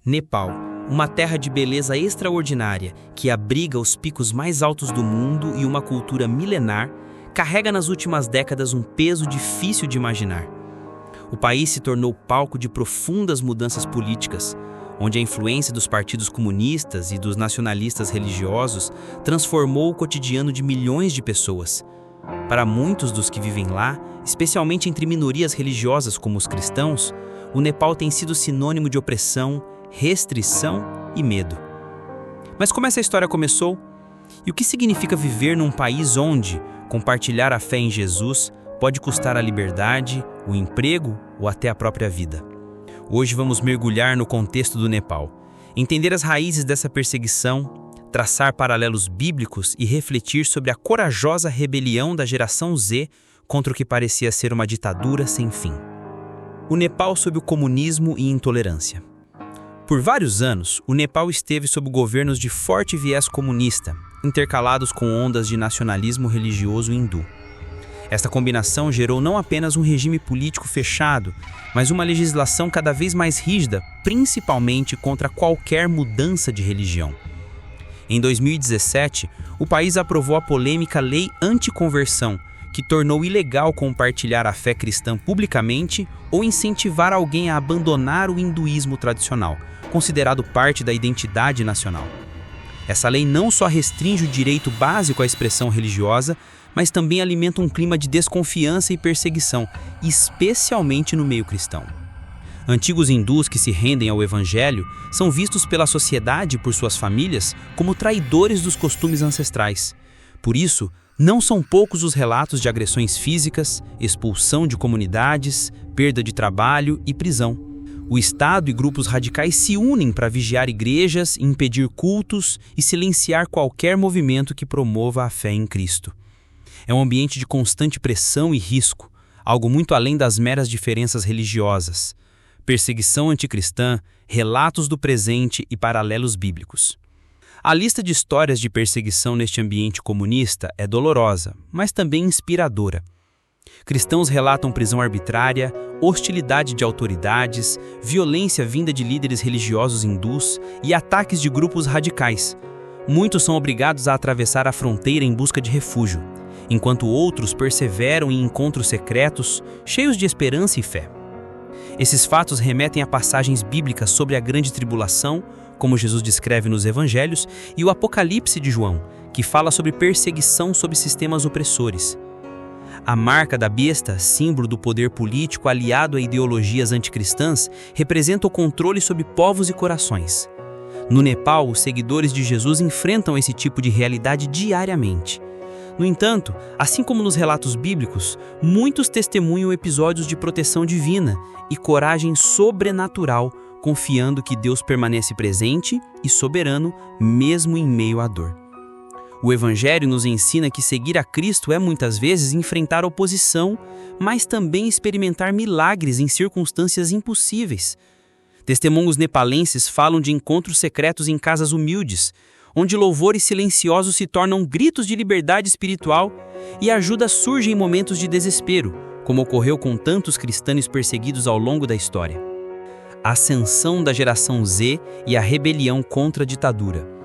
Nepal, uma terra de beleza extraordinária que abriga os picos mais altos do mundo e uma cultura milenar, carrega nas últimas décadas um peso difícil de imaginar. O país se tornou palco de profundas mudanças políticas, onde a influência dos partidos comunistas e dos nacionalistas religiosos transformou o cotidiano de milhões de pessoas. Para muitos dos que vivem lá, especialmente entre minorias religiosas como os cristãos, o Nepal tem sido sinônimo de opressão, restrição e medo. Mas como essa história começou? E o que significa viver num país onde compartilhar a fé em Jesus pode custar a liberdade, o emprego ou até a própria vida? Hoje vamos mergulhar no contexto do Nepal, entender as raízes dessa perseguição, traçar paralelos bíblicos e refletir sobre a corajosa rebelião da geração Z contra o que parecia ser uma ditadura sem fim. O Nepal sob o comunismo e intolerância. Por vários anos, o Nepal esteve sob governos de forte viés comunista, intercalados com ondas de nacionalismo religioso hindu. Esta combinação gerou não apenas um regime político fechado, mas uma legislação cada vez mais rígida, principalmente contra qualquer mudança de religião. Em 2017, o país aprovou a polêmica Lei Anticonversão, que tornou ilegal compartilhar a fé cristã publicamente ou incentivar alguém a abandonar o hinduísmo tradicional, considerado parte da identidade nacional. Essa lei não só restringe o direito básico à expressão religiosa, mas também alimenta um clima de desconfiança e perseguição, especialmente no meio cristão. Antigos hindus que se rendem ao evangelho são vistos pela sociedade e por suas famílias como traidores dos costumes ancestrais. Por isso, não são poucos os relatos de agressões físicas, expulsão de comunidades, perda de trabalho e prisão. O Estado e grupos radicais se unem para vigiar igrejas, impedir cultos e silenciar qualquer movimento que promova a fé em Cristo. É um ambiente de constante pressão e risco, algo muito além das meras diferenças religiosas. Perseguição anticristã, relatos do presente e paralelos bíblicos. A lista de histórias de perseguição neste ambiente comunista é dolorosa, mas também inspiradora. Cristãos relatam prisão arbitrária, hostilidade de autoridades, violência vinda de líderes religiosos hindus e ataques de grupos radicais. Muitos são obrigados a atravessar a fronteira em busca de refúgio, enquanto outros perseveram em encontros secretos, cheios de esperança e fé. Esses fatos remetem a passagens bíblicas sobre a grande tribulação, como Jesus descreve nos Evangelhos, e o Apocalipse de João, que fala sobre perseguição sob sistemas opressores. A marca da besta, símbolo do poder político aliado a ideologias anticristãs, representa o controle sobre povos e corações. No Nepal, os seguidores de Jesus enfrentam esse tipo de realidade diariamente. No entanto, assim como nos relatos bíblicos, muitos testemunham episódios de proteção divina e coragem sobrenatural, confiando que Deus permanece presente e soberano mesmo em meio à dor. O Evangelho nos ensina que seguir a Cristo é muitas vezes enfrentar oposição, mas também experimentar milagres em circunstâncias impossíveis. Testemunhos nepalenses falam de encontros secretos em casas humildes, onde louvores silenciosos se tornam gritos de liberdade espiritual e ajuda surge em momentos de desespero, como ocorreu com tantos cristãos perseguidos ao longo da história. A ascensão da geração Z e a rebelião contra a ditadura.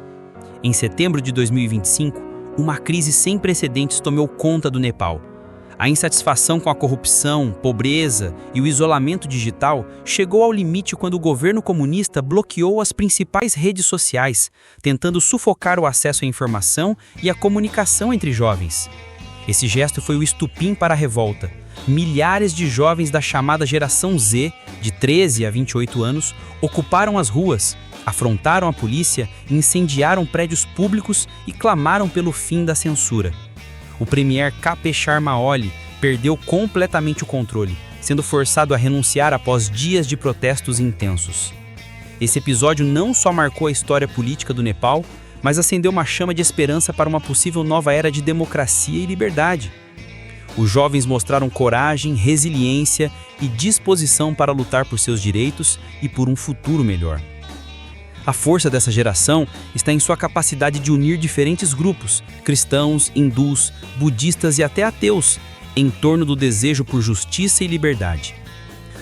Em setembro de 2025, uma crise sem precedentes tomou conta do Nepal. A insatisfação com a corrupção, pobreza e o isolamento digital chegou ao limite quando o governo comunista bloqueou as principais redes sociais, tentando sufocar o acesso à informação e à comunicação entre jovens. Esse gesto foi o estupim para a revolta. Milhares de jovens da chamada geração Z, de 13 a 28 anos, ocuparam as ruas, afrontaram a polícia, incendiaram prédios públicos e clamaram pelo fim da censura. O premier KP Sharma Oli perdeu completamente o controle, sendo forçado a renunciar após dias de protestos intensos. Esse episódio não só marcou a história política do Nepal, mas acendeu uma chama de esperança para uma possível nova era de democracia e liberdade. Os jovens mostraram coragem, resiliência e disposição para lutar por seus direitos e por um futuro melhor. A força dessa geração está em sua capacidade de unir diferentes grupos, cristãos, hindus, budistas e até ateus, em torno do desejo por justiça e liberdade.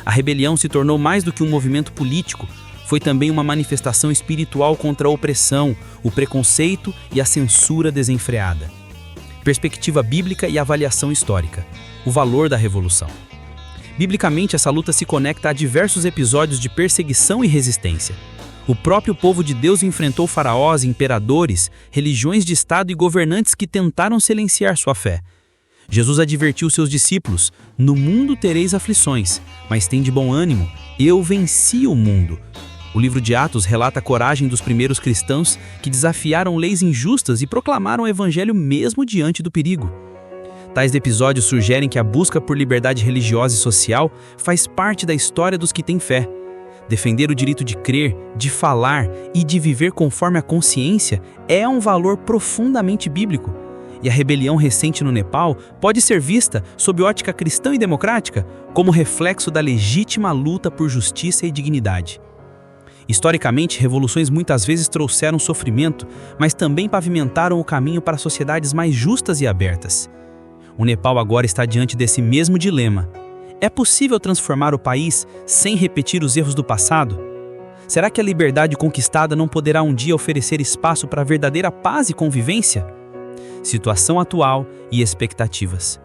A rebelião se tornou mais do que um movimento político, foi também uma manifestação espiritual contra a opressão, o preconceito e a censura desenfreada. Perspectiva bíblica e avaliação histórica. O valor da revolução. Biblicamente, essa luta se conecta a diversos episódios de perseguição e resistência. O próprio povo de Deus enfrentou faraós, imperadores, religiões de Estado e governantes que tentaram silenciar sua fé. Jesus advertiu seus discípulos: "No mundo tereis aflições, mas tende bom ânimo, eu venci o mundo." O livro de Atos relata a coragem dos primeiros cristãos que desafiaram leis injustas e proclamaram o evangelho mesmo diante do perigo. Tais episódios sugerem que a busca por liberdade religiosa e social faz parte da história dos que têm fé. Defender o direito de crer, de falar e de viver conforme a consciência é um valor profundamente bíblico. E a rebelião recente no Nepal pode ser vista, sob ótica cristã e democrática, como reflexo da legítima luta por justiça e dignidade. Historicamente, revoluções muitas vezes trouxeram sofrimento, mas também pavimentaram o caminho para sociedades mais justas e abertas. O Nepal agora está diante desse mesmo dilema. É possível transformar o país sem repetir os erros do passado? Será que a liberdade conquistada não poderá um dia oferecer espaço para a verdadeira paz e convivência? Situação atual e expectativas.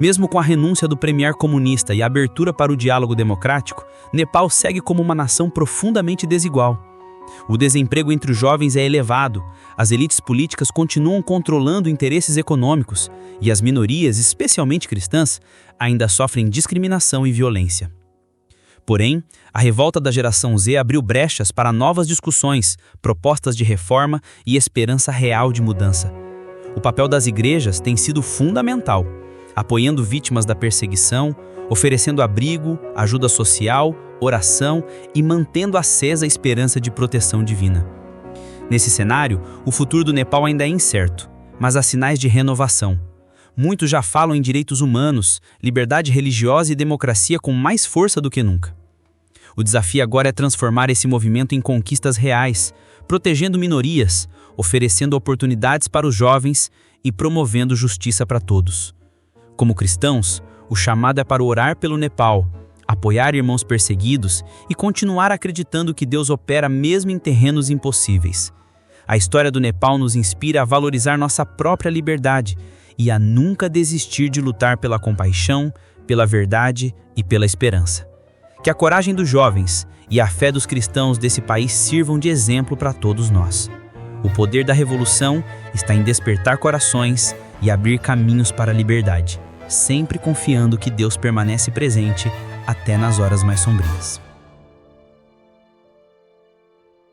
Mesmo com a renúncia do premier comunista e a abertura para o diálogo democrático, Nepal segue como uma nação profundamente desigual. O desemprego entre os jovens é elevado, as elites políticas continuam controlando interesses econômicos e as minorias, especialmente cristãs, ainda sofrem discriminação e violência. Porém, a revolta da geração Z abriu brechas para novas discussões, propostas de reforma e esperança real de mudança. O papel das igrejas tem sido fundamental, apoiando vítimas da perseguição, oferecendo abrigo, ajuda social, oração e mantendo acesa a esperança de proteção divina. Nesse cenário, o futuro do Nepal ainda é incerto, mas há sinais de renovação. Muitos já falam em direitos humanos, liberdade religiosa e democracia com mais força do que nunca. O desafio agora é transformar esse movimento em conquistas reais, protegendo minorias, oferecendo oportunidades para os jovens e promovendo justiça para todos. Como cristãos, o chamado é para orar pelo Nepal, apoiar irmãos perseguidos e continuar acreditando que Deus opera mesmo em terrenos impossíveis. A história do Nepal nos inspira a valorizar nossa própria liberdade e a nunca desistir de lutar pela compaixão, pela verdade e pela esperança. Que a coragem dos jovens e a fé dos cristãos desse país sirvam de exemplo para todos nós. O poder da revolução está em despertar corações e abrir caminhos para a liberdade, sempre confiando que Deus permanece presente até nas horas mais sombrias.